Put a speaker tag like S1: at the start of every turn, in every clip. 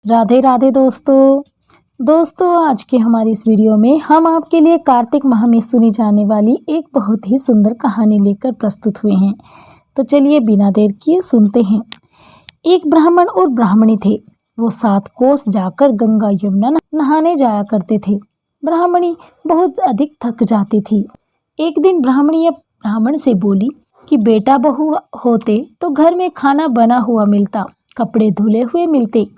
S1: राधे राधे दोस्तों आज के हमारी इस वीडियो में हम आपके लिए कार्तिक माह में सुनी जाने वाली एक बहुत ही सुंदर कहानी लेकर प्रस्तुत हुए हैं। तो चलिए बिना देर किए सुनते हैं। एक ब्राह्मण और ब्राह्मणी थे। वो 7 कोस जाकर गंगा यमुना नहाने जाया करते थे। ब्राह्मणी बहुत अधिक थक जाती थी। एक दिन ब्राह्मणी ब्राह्मण से बोली कि बेटा बहू होते तो घर में खाना बना हुआ मिलता, कपड़े धुले हुए मिलते।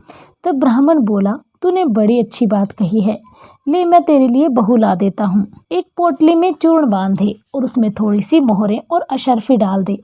S1: तब ब्राह्मण बोला, तूने बड़ी अच्छी बात कही है, ले मैं तेरे लिए बहू ला देता हूँ। एक पोटली में चूर्ण बांध दे और उसमें थोड़ी सी मोहरें और अशर्फी डाल दे।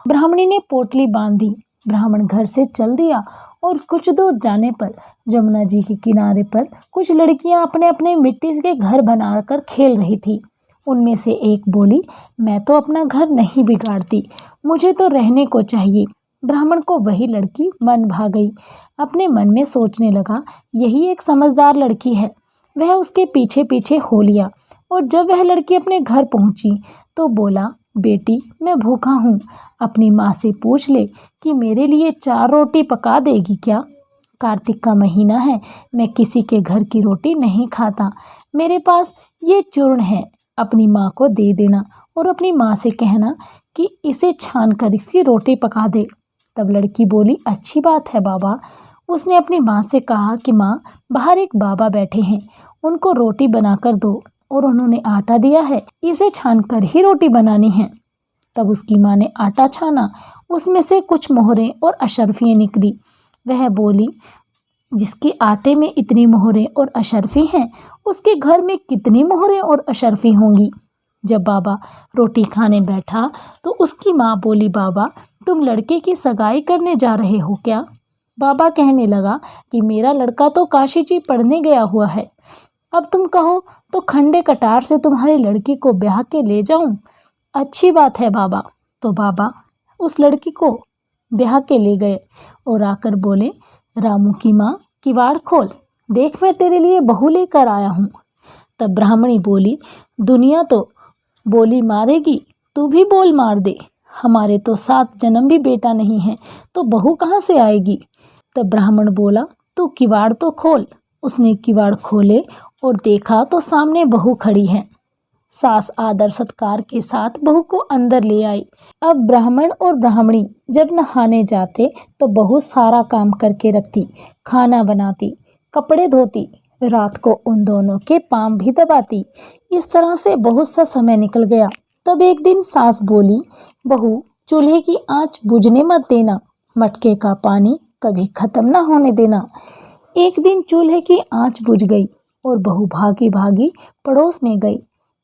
S1: ब्राह्मणी ने पोटली बांध दी। ब्राह्मण घर से चल दिया और कुछ दूर जाने पर जमुना जी के किनारे पर कुछ लड़कियां अपने अपने मिट्टी के घर बनाकर खेल रही थी। उनमें से एक बोली, मैं तो अपना घर नहीं बिगाड़ती, मुझे तो रहने को चाहिए। ब्राह्मण को वही लड़की मन भा गई। अपने मन में सोचने लगा, यही एक समझदार लड़की है। वह उसके पीछे पीछे हो लिया और जब वह लड़की अपने घर पहुंची तो बोला, बेटी मैं भूखा हूँ, अपनी माँ से पूछ ले कि मेरे लिए 4 रोटी पका देगी क्या। कार्तिक का महीना है, मैं किसी के घर की रोटी नहीं खाता। मेरे पास ये चूर्ण है, अपनी माँ को दे देना और अपनी माँ से कहना कि इसे छान कर इसकी रोटी पका दे। तब लड़की बोली, अच्छी बात है बाबा। उसने अपनी माँ से कहा कि माँ, बाहर एक बाबा बैठे हैं, उनको रोटी बनाकर दो और उन्होंने आटा दिया है, इसे छानकर ही रोटी बनानी है। तब उसकी माँ ने आटा छाना, उसमें से कुछ मोहरें और अशर्फियाँ निकली। वह बोली, जिसके आटे में इतनी मोहरें और अशर्फी हैं, उसके घर में कितनी मोहरें और अशर्फी होंगी। जब बाबा रोटी खाने बैठा तो उसकी माँ बोली, बाबा तुम लड़के की सगाई करने जा रहे हो क्या। बाबा कहने लगा कि मेरा लड़का तो काशी जी पढ़ने गया हुआ है, अब तुम कहो तो खंडे कटार से तुम्हारी लड़की को ब्याह के ले जाऊं। अच्छी बात है बाबा। तो बाबा उस लड़की को ब्याह के ले गए और आकर बोले, रामू की माँ किवाड़ खोल, देख मैं तेरे लिए बहू लेकर आया हूँ। तब ब्राह्मणी बोली, दुनिया तो बोली मारेगी, तू भी बोल मार दे, हमारे तो 7 जन्म भी बेटा नहीं है तो बहू कहाँ से आएगी। तब ब्राह्मण बोला, तू किवाड़ तो खोल। उसने किवाड़ खोले और देखा तो सामने बहू खड़ी है। सास आदर सत्कार के साथ बहू को अंदर ले आई। अब ब्राह्मण और ब्राह्मणी जब नहाने जाते तो बहू सारा काम करके रखती, खाना बनाती, कपड़े धोती, रात को उन दोनों के पाँव भी दबाती। इस तरह से बहुत सा समय निकल गया। तब एक दिन सास बोली, बहू चूल्हे की आंच बुझने मत देना, मटके का पानी कभी खत्म ना होने देना। एक दिन चूल्हे की आंच बुझ गई और बहू भागी भागी पड़ोस में गई।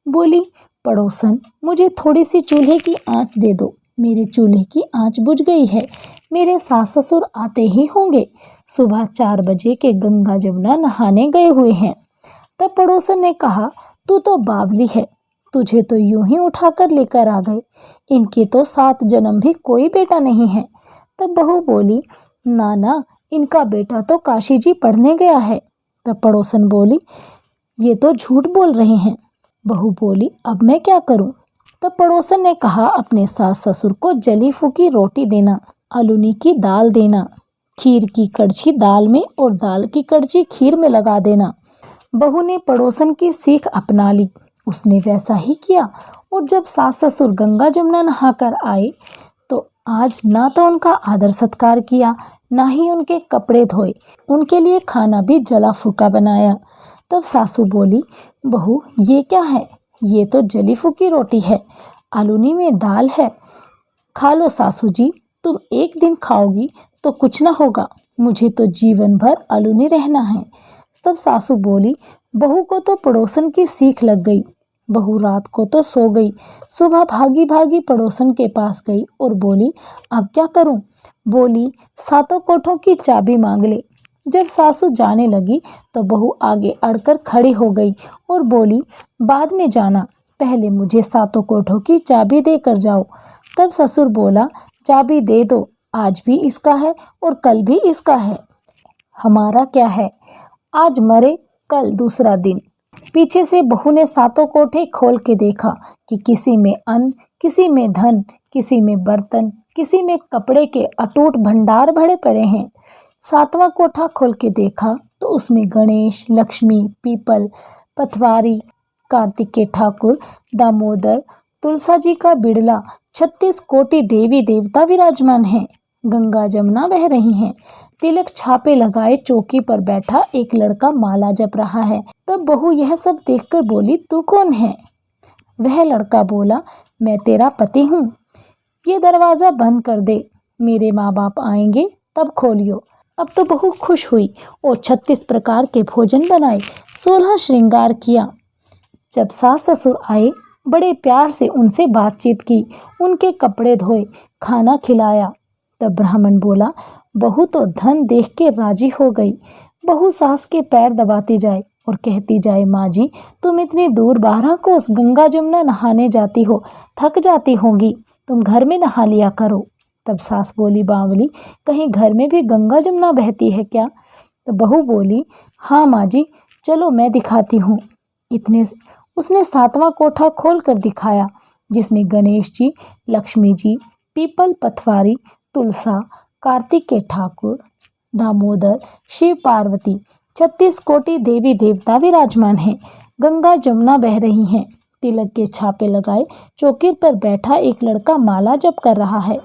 S1: बोली, पड़ोसन मुझे थोड़ी सी चूल्हे की आंच दे दो, मेरे चूल्हे की आंच बुझ गई है, मेरे सास ससुर आते ही होंगे, सुबह 4 बजे के गंगा जमुना नहाने गए हुए हैं। तब पड़ोसन ने कहा, तू तो बावली है, तुझे तो यूं ही उठाकर लेकर आ गए, इनके तो 7 जन्म भी कोई बेटा नहीं है। तब बहू बोली, ना इनका बेटा तो काशी जी पढ़ने गया है। तब पड़ोसन बोली, ये तो झूठ बोल रहे हैं। बहू बोली, अब मैं क्या करूं। तब पड़ोसन ने कहा, अपने सास ससुर को जली फूकी रोटी देना, आलूनी की दाल देना, खीर की कड़छी दाल में और दाल की कड़छी खीर में लगा देना। बहू ने पड़ोसन की सीख अपना ली, उसने वैसा ही किया और जब सास ससुर गंगा जमुना नहाकर आए तो आज ना तो उनका आदर सत्कार किया, ना ही उनके कपड़े धोए, उनके लिए खाना भी जला फूका बनाया। तब सासू बोली, बहू ये क्या है, ये तो जली फूकी रोटी है, आलूनी में दाल है, खा लो सासू जी, तुम एक दिन खाओगी तो कुछ ना होगा, मुझे तो जीवन भर आलूनी रहना है। तब सासू बोली, बहू को तो पड़ोसन की सीख लग गई। बहू रात को तो सो गई, सुबह भागी भागी पड़ोसन के पास गई और बोली, अब क्या करूं। बोली, 7 कोठों की चाबी मांग ले। जब सासू जाने लगी तो बहू आगे अड़कर खड़ी हो गई और बोली, बाद में जाना, पहले मुझे 7 कोठों की चाबी देकर जाओ। तब ससुर बोला, चाबी दे दो, आज भी इसका है और कल भी इसका है, हमारा क्या है, आज मरे कल दूसरा दिन। पीछे से बहू ने 7 कोठे खोल के देखा कि किसी में अन्न, किसी में धन, किसी में बर्तन, किसी में कपड़े के अटूट भंडार भरे पड़े हैं। सातवां कोठा खोल के देखा तो उसमें गणेश, लक्ष्मी, पीपल, पथवारी, कार्तिक के ठाकुर, दामोदर, तुलसा जी का बिड़ला, 36 कोटि देवी देवता विराजमान हैं। गंगा जमुना बह रही हैं। तिलक छापे लगाए चौकी पर बैठा एक लड़का माला जप रहा है। तब बहू यह सब देखकर बोली, तू कौन है? वह लड़का बोला, मैं तेरा पति हूँ। ये दरवाज़ा बंद कर दे, मेरे माँ बाप आएंगे तब खोलियो। अब तो बहू खुश हुई और 36 प्रकार के भोजन बनाए, 16 श्रृंगार किया। जब सास ससुर आए, बड़े प्यार से उनसे बातचीत की, उनके कपड़े धोए, खाना खिलाया। तब ब्राह्मण बोला, बहू तो धन देख के राजी हो गई। बहू सास के पैर दबाती जाए और कहती जाए, माँ जी तुम इतनी दूर 12 कोस गंगा जमुना नहाने जाती हो, थक जाती होंगी, तुम घर में नहा लिया करो। तब सास बोली, बावली कहीं घर में भी गंगा जमुना बहती है क्या? तो बहू बोली, हाँ माँ जी, चलो मैं दिखाती हूँ। इतने उसने 7वां कोठा खोल कर दिखाया, जिसमें गणेश जी, लक्ष्मी जी, पीपल, पथवारी, तुलसा, कार्तिक के ठाकुर, दामोदर, शिव पार्वती, 36 कोटि देवी देवता विराजमान हैं। गंगा जमुना बह रही हैं। तिलक के छापे लगाए चौकी पर बैठा एक लड़का माला जप कर रहा है।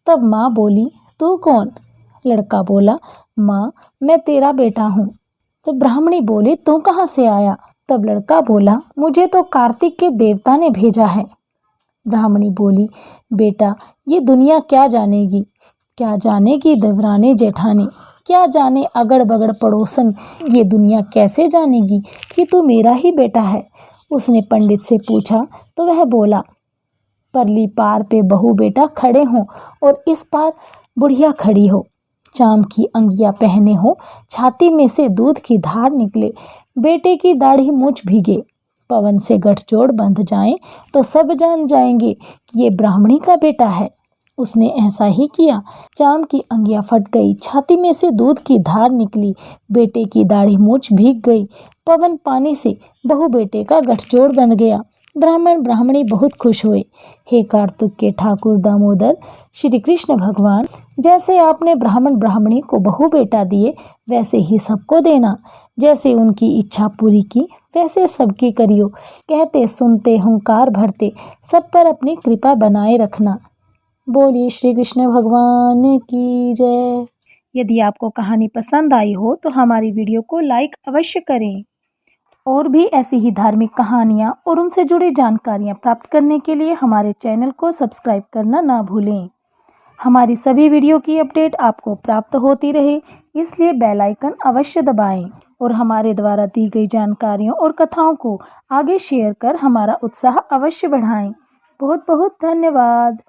S1: तब माँ बोली, तू कौन? लड़का बोला, माँ मैं तेरा बेटा हूँ। तो ब्राह्मणी बोली, तू कहाँ से आया? तब लड़का बोला, मुझे तो कार्तिक के देवता ने भेजा है। ब्राह्मणी बोली, बेटा ये दुनिया क्या जानेगी, क्या जानेगी देवरानी जेठानी, क्या जाने अगड़ बगड़ पड़ोसन, ये दुनिया कैसे जानेगी कि तू मेरा ही बेटा है। उसने पंडित से पूछा तो वह बोला, परली पार पे बहू बेटा खड़े हों और इस पार बुढ़िया खड़ी हो, चाम की अंगिया पहने हो, छाती में से दूध की धार निकले, बेटे की दाढ़ी मूछ भीगे, पवन से गठजोड़ बंध जाएं तो सब जान जाएंगे कि ये ब्राह्मणी का बेटा है। उसने ऐसा ही किया। चाम की अंगिया फट गई, छाती में से दूध की धार निकली, बेटे की दाढ़ी मूछ भीग गई, पवन पानी से बहू बेटे का गठजोड़ बंध गया। ब्राह्मण ब्राह्मणी बहुत खुश हुए। हे कार्तिक के ठाकुर दामोदर, श्री कृष्ण भगवान, जैसे आपने ब्राह्मण ब्राह्मणी को बहू बेटा दिए वैसे ही सबको देना। जैसे उनकी इच्छा पूरी की वैसे सबकी करियो। कहते सुनते हुंकार भरते सब पर अपनी कृपा बनाए रखना। बोलिए श्री कृष्ण भगवान की जय। यदि आपको कहानी पसंद आई हो तो हमारी वीडियो को लाइक अवश्य करें। और भी ऐसी ही धार्मिक कहानियाँ और उनसे जुड़ी जानकारियाँ प्राप्त करने के लिए हमारे चैनल को सब्सक्राइब करना ना भूलें। हमारी सभी वीडियो की अपडेट आपको प्राप्त होती रहे, इसलिए बेल आइकन अवश्य दबाएं और हमारे द्वारा दी गई जानकारियों और कथाओं को आगे शेयर कर हमारा उत्साह अवश्य बढ़ाएं। बहुत बहुत धन्यवाद।